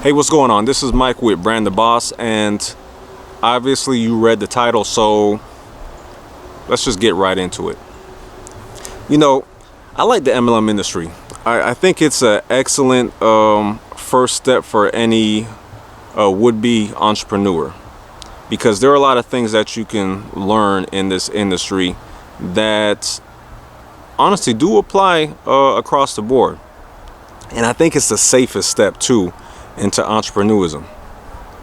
Hey, what's going on? This is Mike with Brand the Boss, and obviously you read the title, so let's just get right into it. You know, I like the MLM industry. I think it's an excellent first step for any would-be entrepreneur, because there are a lot of things that you can learn in this industry that honestly do apply across the board. And I think it's the safest step too into entrepreneurism,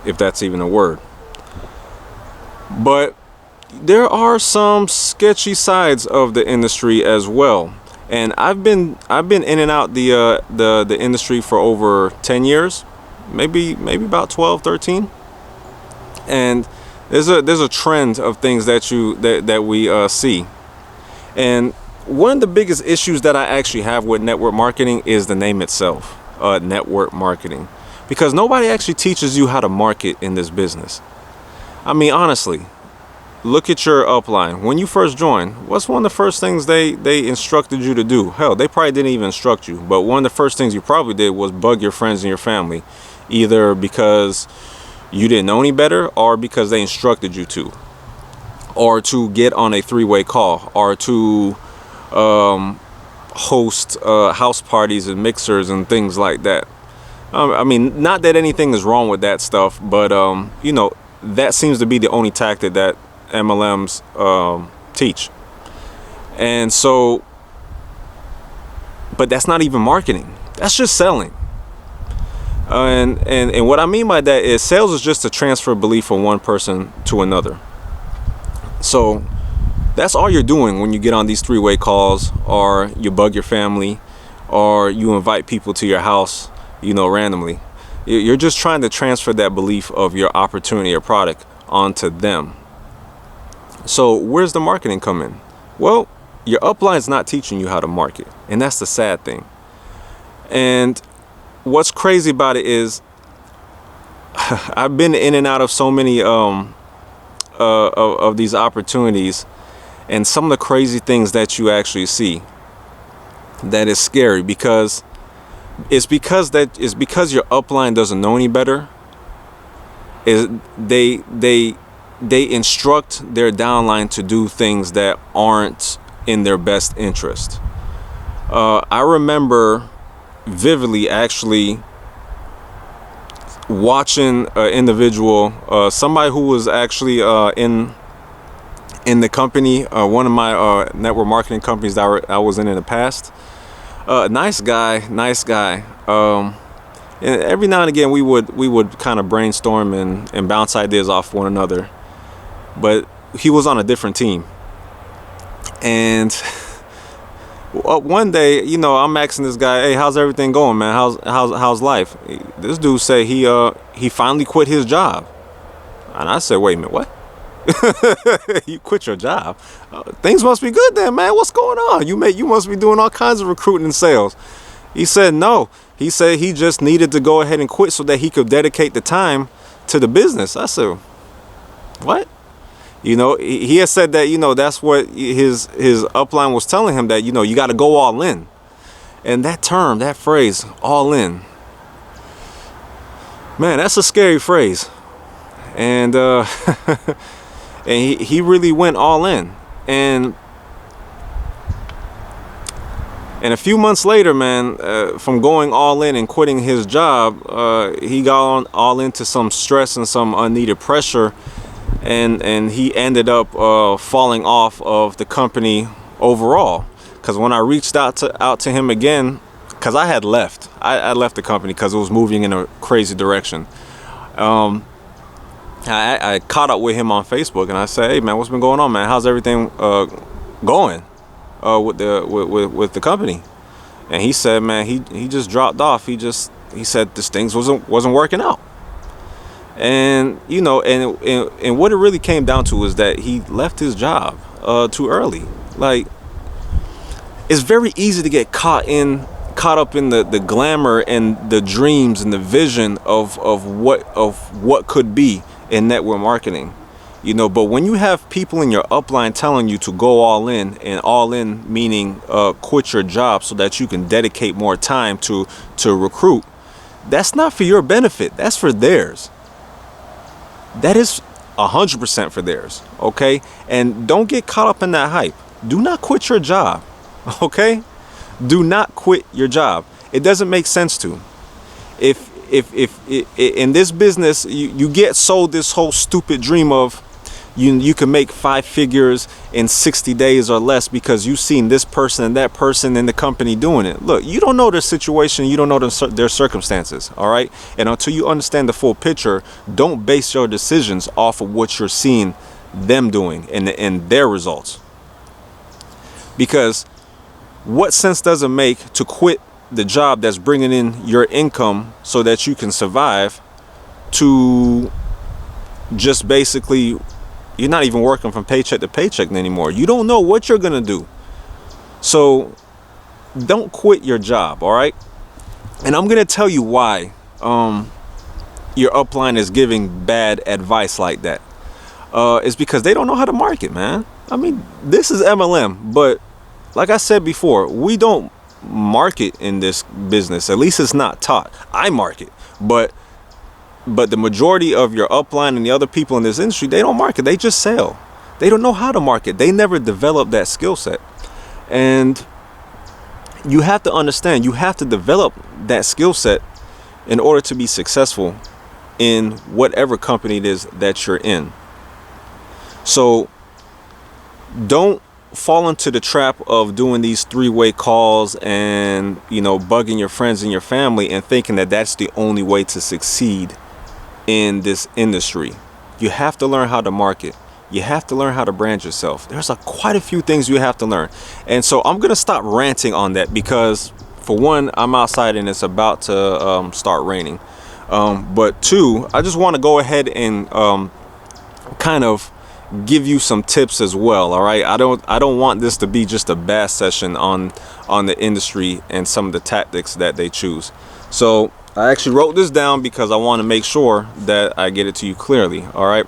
if that's even a word. But there are some sketchy sides of the industry as well. And I've been in and out the industry for over 10 years, maybe about 12, 13. And there's a trend of things that we see. And one of the biggest issues that I actually have with network marketing is the name itself, network marketing. Because nobody actually teaches you how to market in this business. I mean, honestly, look at your upline. When you first joined, what's one of the first things they instructed you to do? Hell, they probably didn't even instruct you, but one of the first things you probably did was bug your friends and your family, either because you didn't know any better or because they instructed you to, or to get on a three-way call, or to host house parties and mixers and things like that. I mean, not that anything is wrong with that stuff, but you know, that seems to be the only tactic that MLMs teach. And so, but that's not even marketing. That's just selling. And what I mean by that is sales is just to transfer belief from one person to another. So that's all you're doing when you get on these three-way calls, or you bug your family, or you invite people to your house, you know, randomly. You're just trying to transfer that belief of your opportunity or product onto them. So where's the marketing come in? Well, your upline's not teaching you how to market, and that's the sad thing. And what's crazy about it is I've been in and out of so many of these opportunities, and some of the crazy things that you actually see that is scary, because it's because your upline doesn't know any better. Is they instruct their downline to do things that aren't in their best interest. I remember vividly actually watching an individual, somebody who was actually in the company, one of my network marketing companies that I was in the past. Nice guy. And every now and again we would kind of brainstorm and bounce ideas off one another. But he was on a different team. And one day, you know, I'm asking this guy, "Hey, how's everything going, man? How's life?" This dude said he finally quit his job. And I said, "Wait a minute, what? You quit your job? Things must be good then, man. What's going on? You must be doing all kinds of recruiting and sales." He said no. He said he just needed to go ahead and quit so that he could dedicate the time to the business. I said, what? You know, he had said that, you know, that's what his upline was telling him, that, you know, you got to go all in. And that term, that phrase, all in, man, that's a scary phrase. And and he really went all in. And a few months later, man, from going all in and quitting his job, he got all into some stress and some unneeded pressure, and he ended up falling off of the company overall. Because when I reached out to him again, because I had left, I left the company because it was moving in a crazy direction. I caught up with him on Facebook, and I said, "Hey, man, what's been going on, man? How's everything going with the company?" And he said, "Man, he just dropped off. He said this things wasn't working out." And you know, and what it really came down to is that he left his job too early. Like, it's very easy to get caught up in the glamour and the dreams and the vision of what could be in network marketing, you know. But when you have people in your upline telling you to go all in, and all in meaning quit your job so that you can dedicate more time to recruit, that's not for your benefit. That's for theirs. That is 100% for theirs. Okay? And don't get caught up in that hype. Do not quit your job. Okay? Do not quit your job. It doesn't make sense to. If in this business you get sold this whole stupid dream of you can make 5 figures in 60 days or less because you've seen this person and that person in the company doing it. Look, you don't know their situation, you don't know their circumstances, all right? And until you understand the full picture, don't base your decisions off of what you're seeing them doing and their results. Because what sense does it make to quit the job that's bringing in your income so that you can survive, to just basically, you're not even working from paycheck to paycheck anymore. You don't know what you're gonna do. So don't quit your job, all right? And I'm gonna tell you why your upline is giving bad advice like that. It's because they don't know how to market, man. I mean, this is MLM, but like I said before, we don't market in this business. At least it's not taught. I market, but the majority of your upline and the other people in this industry, they don't market. They just sell. They don't know how to market. They never develop that skill set. And you have to understand, you have to develop that skill set in order to be successful in whatever company it is that you're in. So don't fall into the trap of doing these 3-way calls and, bugging your friends and your family and thinking that that's the only way to succeed in this industry. You have to learn how to market. You have to learn how to brand yourself. There's quite a few things you have to learn. And so I'm going to stop ranting on that because, for one, I'm outside and it's about to start raining. But two, I just want to go ahead and kind of give you some tips as well. All right. I don't want this to be just a bash session on the industry and some of the tactics that they choose. So I actually wrote this down because I want to make sure that I get it to you clearly. All right.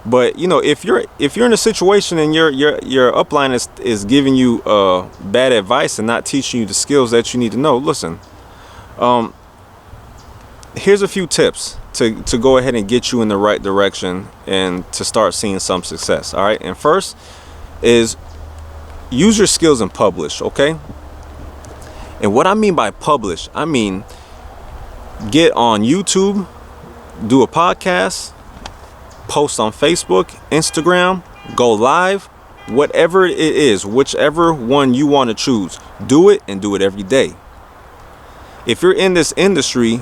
But if you're in a situation and your upline is giving you bad advice and not teaching you the skills that you need to know, listen. Here's a few tips to go ahead and get you in the right direction and to start seeing some success. All right. And first is use your skills and publish. Okay. And what I mean by publish, I mean get on YouTube, do a podcast, post on Facebook, Instagram, go live, whatever it is, whichever one you want to choose, do it and do it every day. If you're in this industry,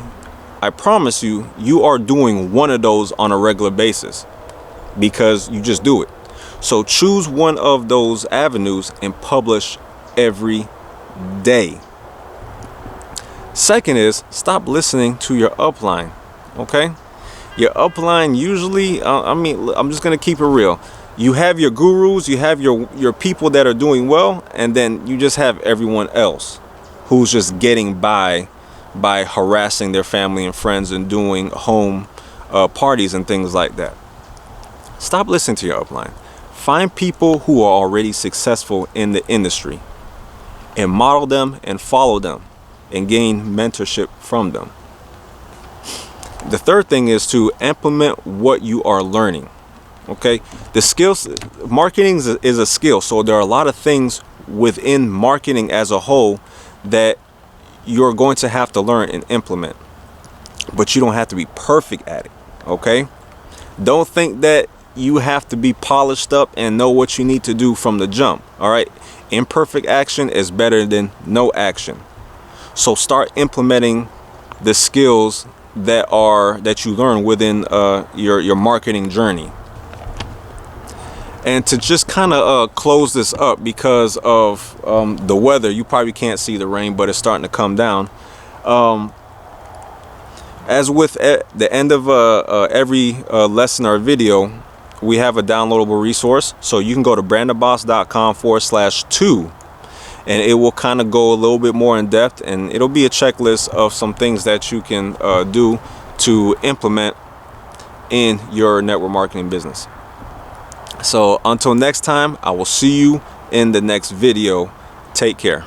I promise you, you are doing one of those on a regular basis because you just do it. So choose one of those avenues and publish every day. Second is stop listening to your upline. Okay? Your upline usually, I'm just going to keep it real. You have your gurus, you have your people that are doing well, and then you just have everyone else who's just getting by harassing their family and friends and doing home parties and things like that. Stop listening to your upline. Find people who are already successful in the industry and model them and follow them and gain mentorship from them. The third thing is to implement what you are learning. Okay, the skills, marketing is a skill, so there are a lot of things within marketing as a whole that you're going to have to learn and implement, but you don't have to be perfect at it. Okay, don't think that you have to be polished up and know what you need to do from the jump. All right, imperfect action is better than no action. So start implementing the skills that you learn within your marketing journey. And to just kind of close this up, because of the weather, you probably can't see the rain, but it's starting to come down. As with the end of every lesson or video, we have a downloadable resource. So you can go to brandtheBoss.com/2, and it will kind of go a little bit more in depth, and it'll be a checklist of some things that you can do to implement in your network marketing business. So until next time, I will see you in the next video. Take care.